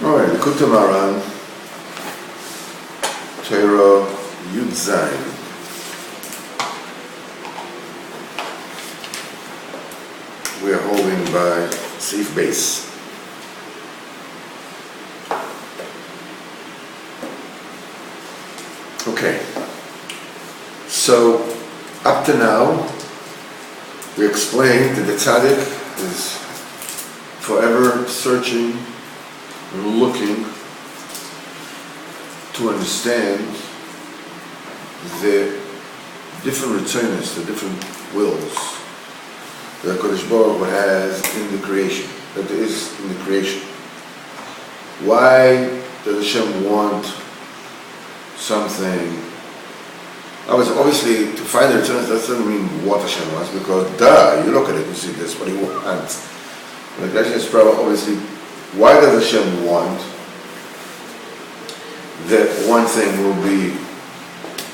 All right, Likutei Moharan, Torah Yud Zayin. We are holding by Seif Base. Okay, so up to now, we explained that the tzaddik is forever searching and looking to understand the different returners, the different wills that Kodesh Baruch Hu has in the creation, that there is in the creation. Why does Hashem want something? Obviously, to find the returns, that doesn't mean what Hashem wants, because you look at it, you see this, what He wants. But the question is probably, obviously, why does Hashem want that one thing will be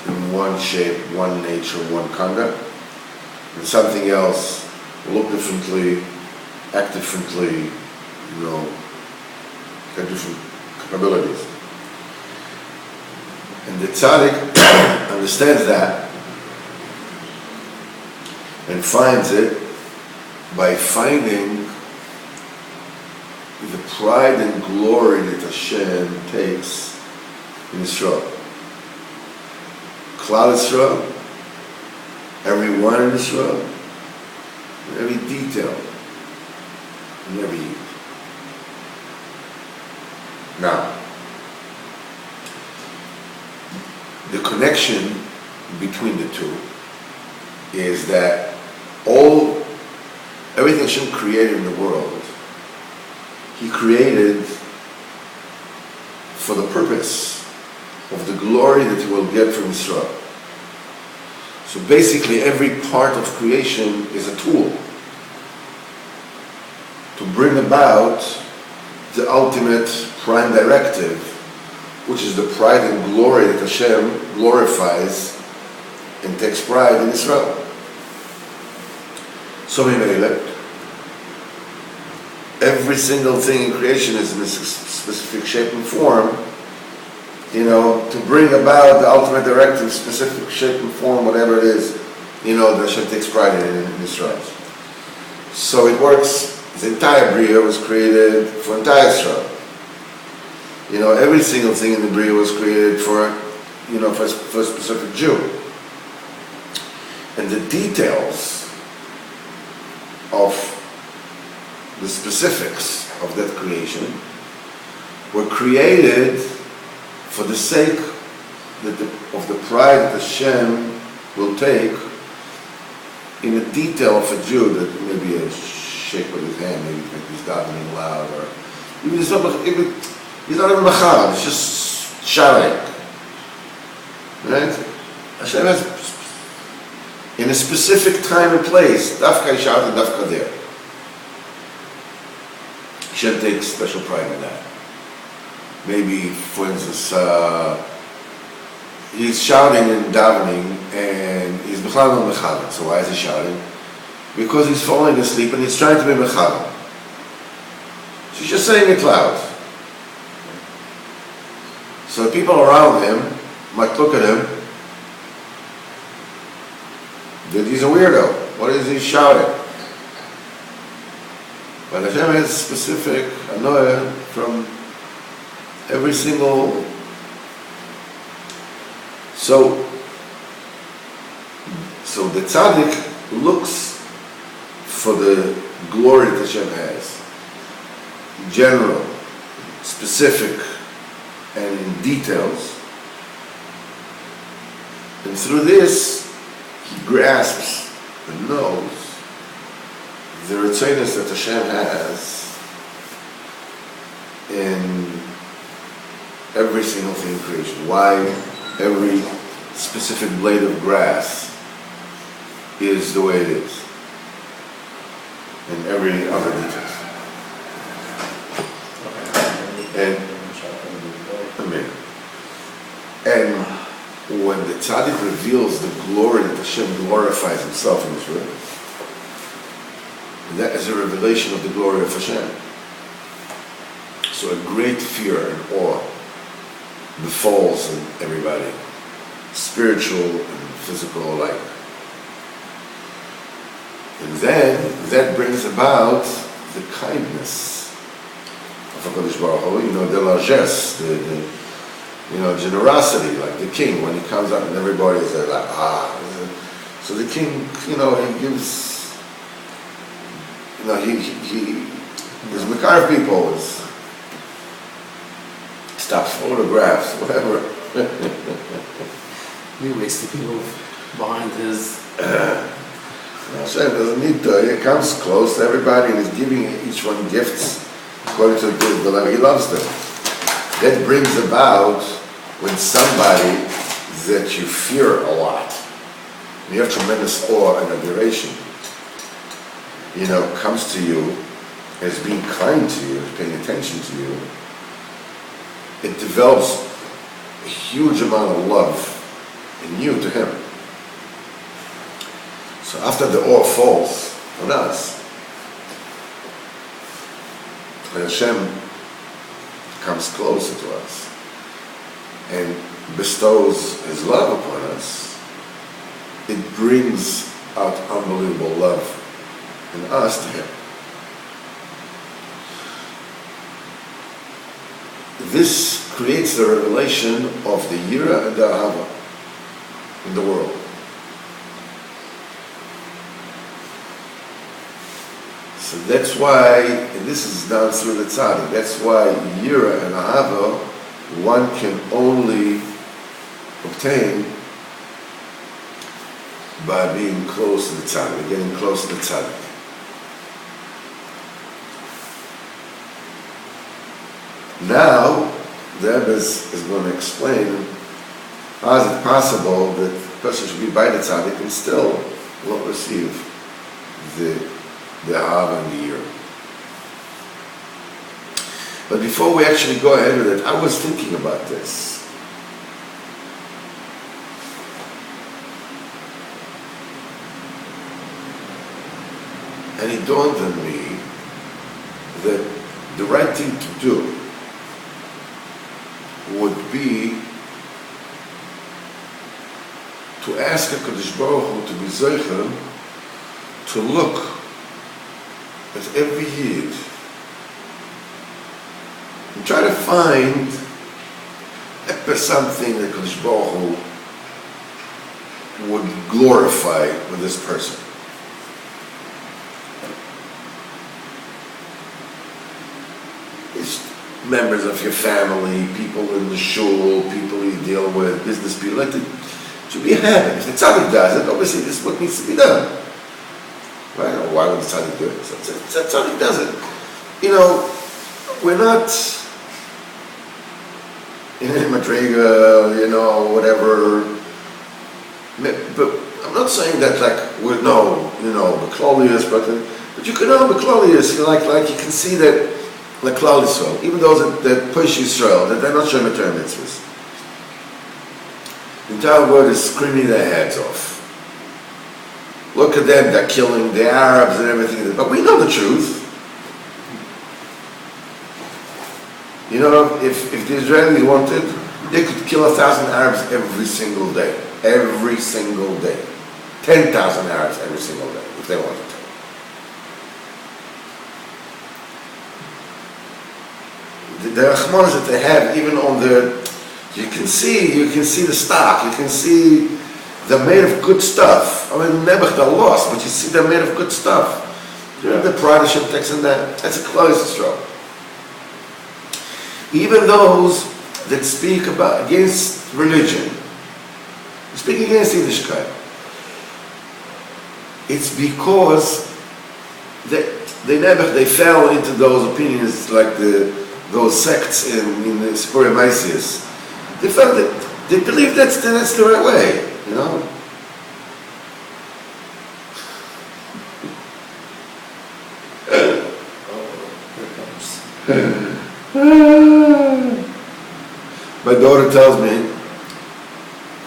in one shape, one nature, one conduct, and something else will look differently, act differently, have different capabilities? And the tzaddik understands that and finds it by finding the pride and glory that Hashem takes in Israel. Klal Israel, everyone in Israel, in every detail, in every Yid. Now, the connection between the two is that everything Hashem created in the world, He created for the purpose of the glory that He will get from Israel. So basically every part of creation is a tool to bring about the ultimate prime directive, which is the pride and glory that Hashem glorifies and takes pride in Israel. So every single thing in creation is in a specific shape and form, to bring about the ultimate directive, specific shape and form, whatever it is, that Hashem takes pride in Israel. So it works, the entire Bria was created for entire Israel. Every single thing in the Bria was created for a specific Jew. And the details of the specifics of that creation were created for the sake of the pride that Hashem will take in a detail of a Jew, that maybe a shake with his hand, maybe he's davening loud, or even he's not even machar, it's just shouting. Right? Hashem has, in a specific time and place, dafka is shouting, dafka there. Hashem takes special pride in that. Maybe, for instance, he's shouting and davening, and he's b'chlal no mechaber. So why is he shouting? Because he's falling asleep and he's trying to be mechaber. So he's just saying it loud. So people around him might look at him that he's a weirdo. What is he shouting? But Hashem has specific anoya from every single. So the tzaddik looks for the glory that Hashem has, general, specific, and in details. And through this, he grasps and knows the retzainus that Hashem has in every single thing in creation. Why every specific blade of grass is the way it is, and every other detail. And when the tzaddik reveals the glory that Hashem glorifies Himself in Israel, that is a revelation of the glory of Hashem. So a great fear and awe befalls everybody, spiritual and physical alike. And then that brings about the kindness of HaKadosh Baruch Hu, the largesse, the generosity, like the king, when he comes up and everybody is like, So the king, he gives, his Makar people stops photographs, whatever. He wakes the people behind his... Hashem doesn't need to. He comes close to everybody and is giving each one gifts according to the level he loves them. That brings about when somebody that you fear a lot, you have tremendous awe and admiration, comes to you, is being kind to you, is paying attention to you, it develops a huge amount of love in you to him. So after the awe falls on us, and Hashem comes closer to us and bestows His love upon us, it brings out unbelievable love in us to Him. This creates the revelation of the Yira and the Ahava in the world. So that's why, and this is done through the tzaddik, that's why Yira and Ahava one can only obtain by being close to the tzaddik, getting close to the tzaddik. Now, the Rebbe is going to explain how is it possible that a person should be by the tzaddik and still won't receive the Ahava and the Yira. But before we actually go ahead with it, I was thinking about this. And it dawned on me that the right thing to do would be to ask HaKadosh Baruch Hu to be zeicher to look at every Yid and try to find something that HaKadosh Baruch Hu would glorify with this person. It's members of your family, people in the shul, people you deal with, business people, like to be happy. If the tzaddik does it, obviously this is what needs to be done. Right? Why would the tzaddik do it? So the tzaddik does it. We're not in any madriga, whatever. But I'm not saying that we're Beklolius, but you can know Beklolius, like you can see that like Klal Yisrael, even those that push Yisrael, that they're not showing Torah mitzvahs. The entire world is screaming their heads off. Look at them, they're killing the Arabs and everything. But we know the truth. If the Israelis wanted, they could kill 1,000 Arabs every single day. Every single day. 10,000 Arabs every single day, if they wanted to. The Rahmanas that they have, even on you can see the stock, you can see they're made of good stuff. I mean, Nebuch, they're lost, but you see they're made of good stuff. The Protestant text and that's a close stroke. Even those that speak against religion, speak against Yiddishkeit, it's because they fell into those opinions like those sects in the Sipurei Maisius. They felt that they believe that's the right way, My daughter tells me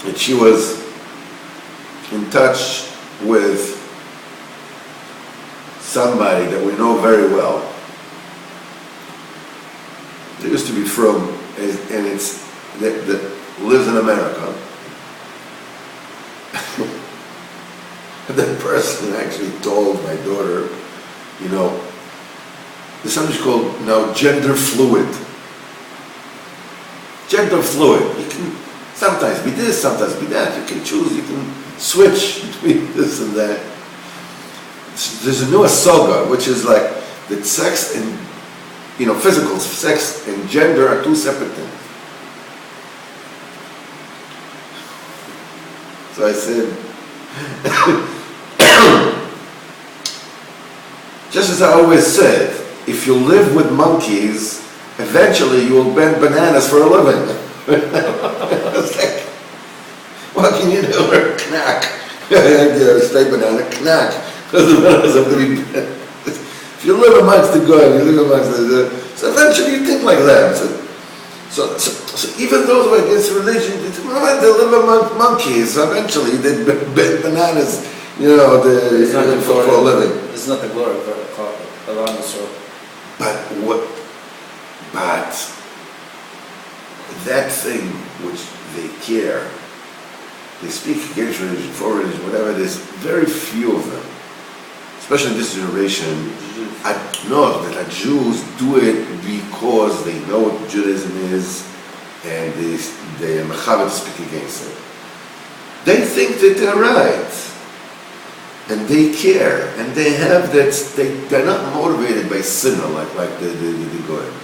that she was in touch with somebody that we know very well. There used to be from, and it's that lives in America. That person actually told my daughter, there's something called now gender fluid. Gender fluid. You can sometimes be this, sometimes be that. You can choose, you can switch between this and that. There's a new saga, which is like that sex and, physical sex and gender are two separate things. So I said, just as I always said, if you live with monkeys, eventually you will bend bananas for a living. It's like, what can you do? Knack. Straight banana, knack. Because the bananas have to be bent. If you live amongst the good, so eventually you think like that. So even those who are against religion, they live among monkeys. So eventually they bend bananas, for a living. It's not the glory of around the soul. But that thing which they care, they speak against religion, for religion, whatever, there's very few of them. Especially in this generation, that Jews do it because they know what Judaism is and they are mechaber to speak against it. They think that they're right and they care and they have that, they're not motivated by sinner like the Goyim.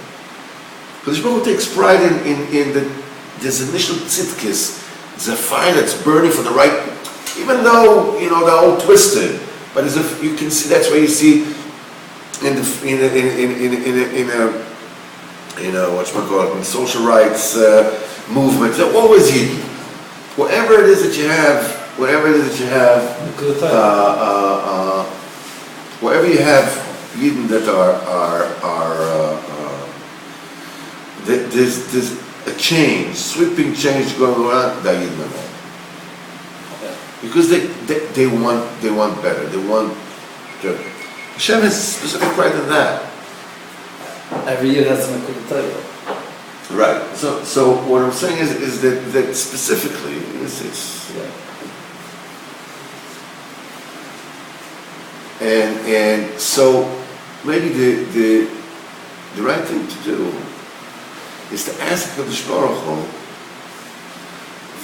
Because Baruch takes pride in this initial tzidkis, it's a fire that's burning for the right, even though, they're all twisted. But as if you can see, that's why you see in social rights movement, they're always hidden. Whatever it is that you have, wherever you have Yidden that there's a change, sweeping change going around, they're Yidden. Because they want better. They want to. Hashem has specific pride in that. Every year has an Likutei. Right. So what I'm saying is that specifically it's and so maybe the right thing to do is to ask the Baruch Hu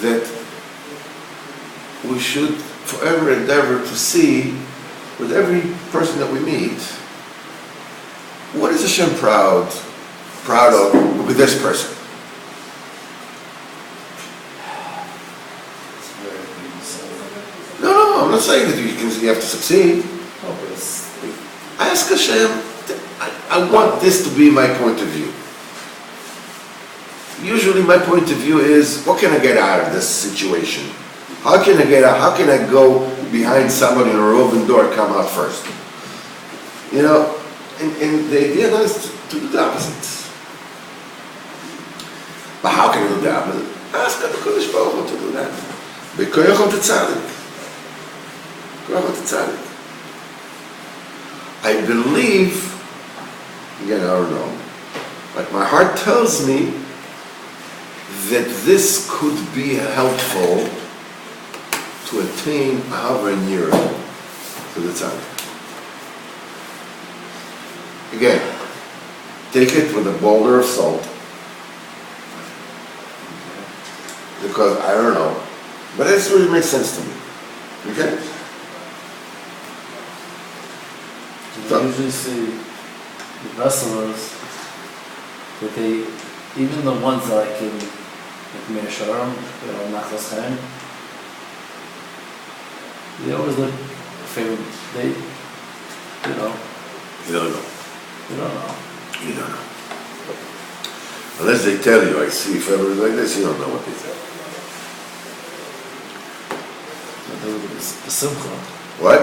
that we should forever endeavor to see with every person that we meet, what is Hashem proud of with this person? No, I'm not saying that you have to succeed. Ask Hashem, I want this to be my point of view. Usually my point of view is, what can I get out of this situation? How can I get out? How can I go behind somebody in a roving door and come out first? And the idea is to do the opposite. But how can you do the opposite? Ask the Kodesh Baruch Hu to do that. B'koyachon t'tzadik. I believe, again, I don't know, but my heart tells me that this could be helpful to attain Ahava nearer to the tzaddik. Again, take it with a boulder of salt, because I don't know, but this really makes sense to me. Okay? I usually see the wrestlers that they, even the ones like in Likutei Moharan, Nachlas Chaim, they always look favorable. You don't know. Unless they tell you, I see favorites like this, you don't know what they say. The Simcha. What?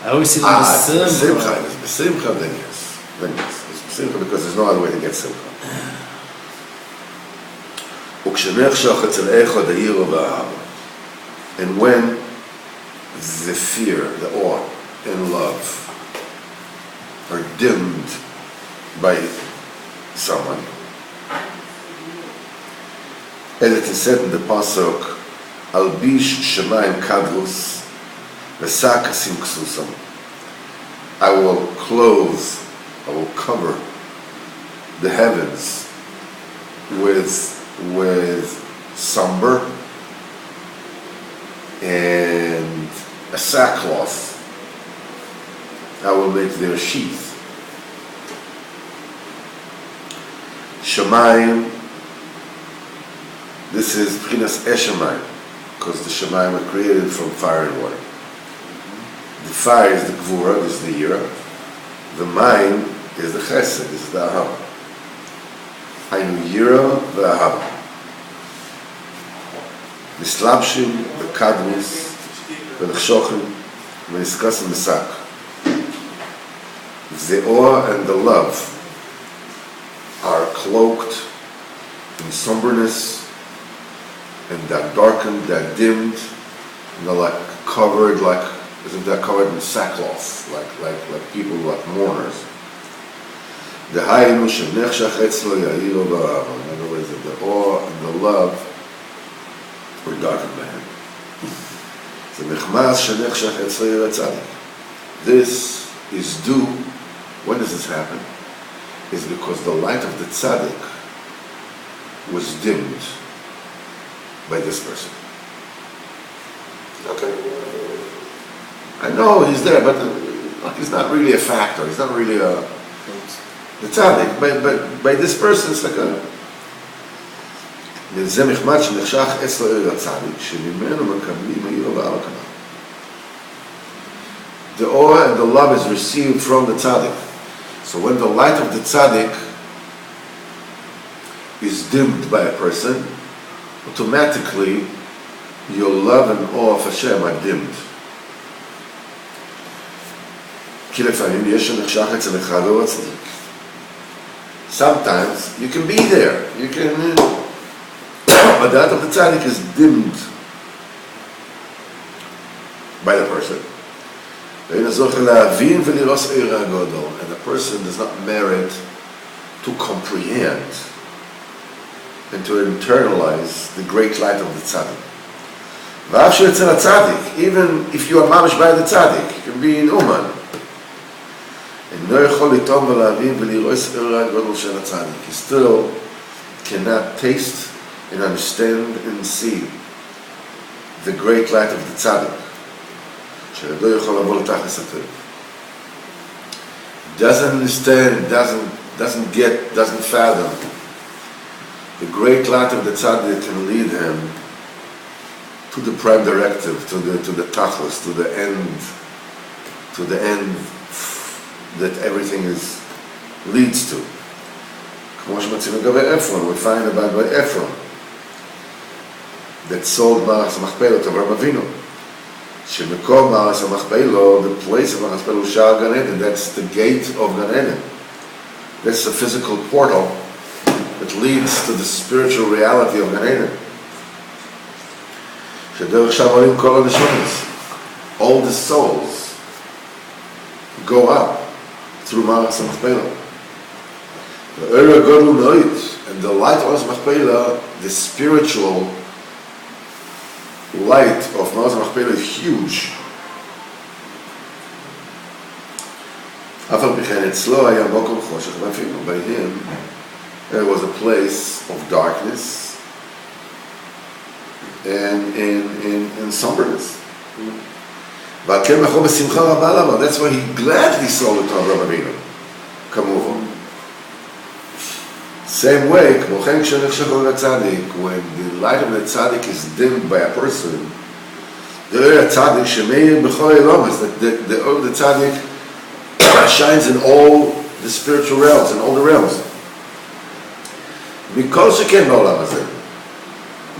I always see them the Simcha. The Simcha, then yes. It's Simcha because there's no other way to get Simcha. And when the fear, the awe, and love are dimmed by someone, as it is said in the pasuk, Albish Shemayim Kadlus, Vesak Asim Ksusam. I will cover the heavens with somber and a sackcloth. I will make their sheath. Shemayim, this is Pchinas Eshemayim, because the Shemayim are created from fire and water. The fire is the Gvura, this is the Yira. The Mayim is the Chesed, this is the Ahava. Haynu Yira v'Ahava. Mislabshim, v'Kadmis, v'Nechshochim, v'Niskasim v'Sak. The awe and the love are cloaked in somberness, and they're darkened, they're dimmed, and they're like covered, like as if they're covered in sackcloth, like people, like mourners. The haynu shenechshach etzlo yairo ba'ava. In other words, that the awe and the love were darkened by him. The nechmas shenechshach etzlo yairo tzadik. This is due. When does this happen? Is because the light of the tzaddik was dimmed by this person. Okay. I know he's there, but he's not really a factor. He's not really the tzaddik. But by this person, it's like a. The awe and the love is received from the tzaddik. So when the light of the tzaddik is dimmed by a person, automatically your love and awe of Hashem are dimmed. Sometimes you can be there, but the light of the tzaddik is dimmed by the person. And the person does not merit to comprehend and to internalize the great light of the tzaddik. Even if you are mamish by the tzaddik, you can be in Uman. He still cannot taste and understand and see the great light of the tzaddik. Doesn't understand, doesn't get, doesn't fathom the great light of the tzaddik can lead him to the prime directive, to the tachlis, to the end that everything leads to. We find about by Ephron that sold Maras Machpelah to Avraham Avinu. Shemekom Maras Machpelah, the place of Maras Machpelah, Sha'ar Gan Eden, that's the gate of Gan Eden. That's the physical portal that leads to the spiritual reality of Gan Eden. Shederech Sham Olim Kol HaNeshonos. All the souls go up through Maras Machpelah. The Ora Godel Noit, and the light of Maras Machpelah, the spiritual light of Maras Machpelah is huge. By him, there was a place of darkness and in somberness. That's why he gladly sold it to Avraham Avinu. Come over. Same way, when the light of the tzaddik is dimmed by a person, the tzaddik shemeir b'chol elomas, that the tzaddik shines in all the spiritual realms, in all the realms. Because you can't know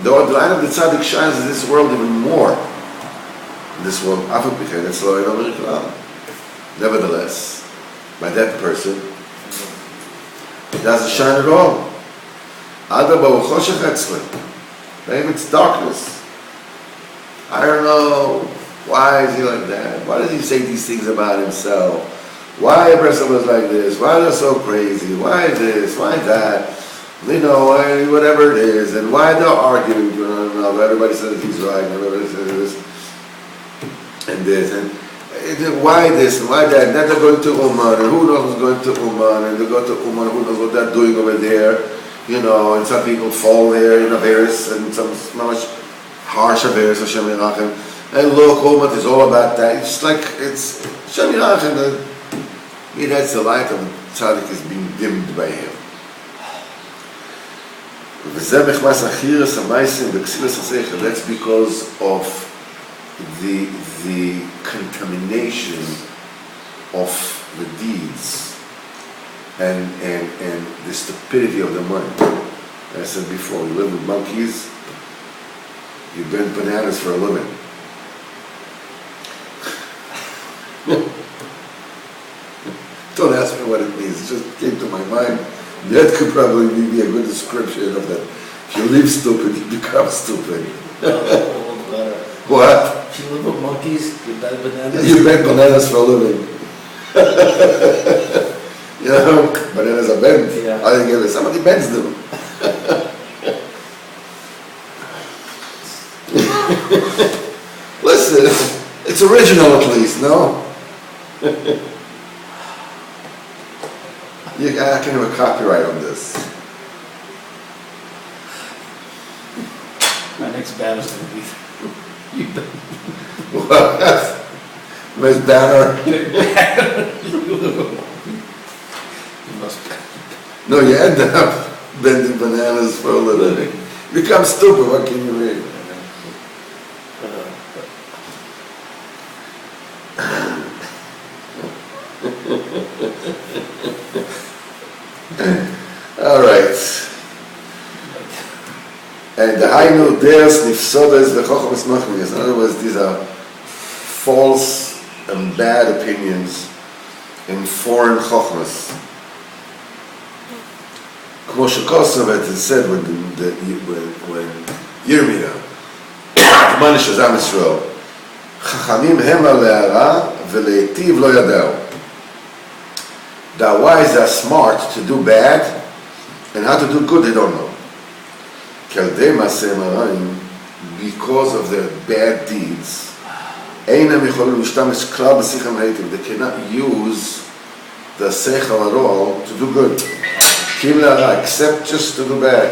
the light of the tzaddik shines in this world even more. In this world, nevertheless, by that person, it doesn't shine at all. Maybe it's darkness. I don't know. Why is he like that? Why does he say these things about himself? Why a person was like this? Why they're so crazy? Why this? Why that? You know, whatever it is, and why they're arguing with one another. Everybody says he's right, and everybody says this, and this, and why this, and why that. And then they're going to Uman, and who knows who's going to Uman, and they go to Uman, who knows what they're doing over there, you know, and some people fall there in Averis, and some much harsh Averis, Hashem Yirachem. And look, Uman is all about that. It's like, it's Hashem Yirachem, that's the light of the tzaddik is being dimmed by him. That's because of the contamination of the deeds and the stupidity of the mind. As I said before, you live with monkeys, you bend bananas for a living. Don't ask me what it means, it just came to my mind. That could probably be a good description of that. If you live stupid, you become stupid. What? If you live with monkeys, you bend bananas. You bend bananas for a living. You know, bananas are bent. Yeah. I think if somebody bends them. Listen, it's original at least, no? I can have a copyright on this. My next banner is going to be you bend. What? Miss Banner? You must bend. No, you end up bending bananas for a living. You become stupid, what can you read? All right. And the Hainu Deus Nifsodes V'Chochmas Machmias. In other words, these are false and bad opinions in foreign Chochmas. Kmo shekosov, it is said when Yirmiyah, Manish Am Yisrael, Chachamim hema le'ara v'le'etiv lo yadeu. The wise are smart to do bad, and how to do good they don't know. Because of their bad deeds, they cannot use the seichel at all to do good, except just to do bad.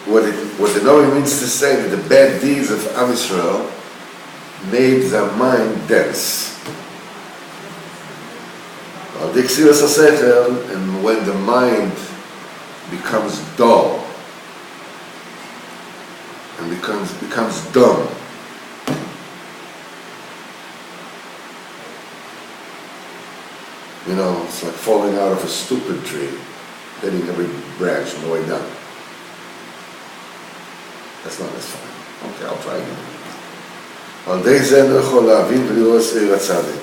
What the Noah means to say that the bad deeds of Am Yisrael made their mind dense. And when the mind becomes dull and becomes dumb, you know, it's like falling out of a stupid tree, hitting every branch on the way down. That's not as fun. Okay, I'll try again. על די זה אני יכול להבין ולראות סעיר הצדיק.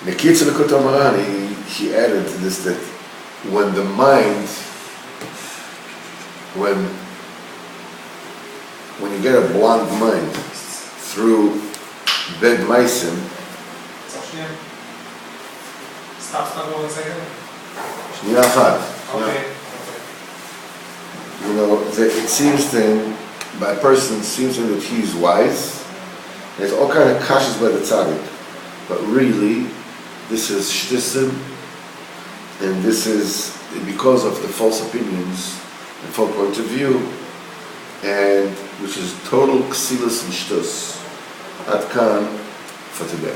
Likutei Moharan, he added to this that when the mind, when you get a blonde mind through bed meisim, שנייה אחת. You know, it seems to him, by a person, seems to him that he is wise. There's all kind of kashas by the tzaddik, but really, this is shtissim, and this is because of the false opinions and false point of view, and which is total ksilus and shtus. Ad kan for today.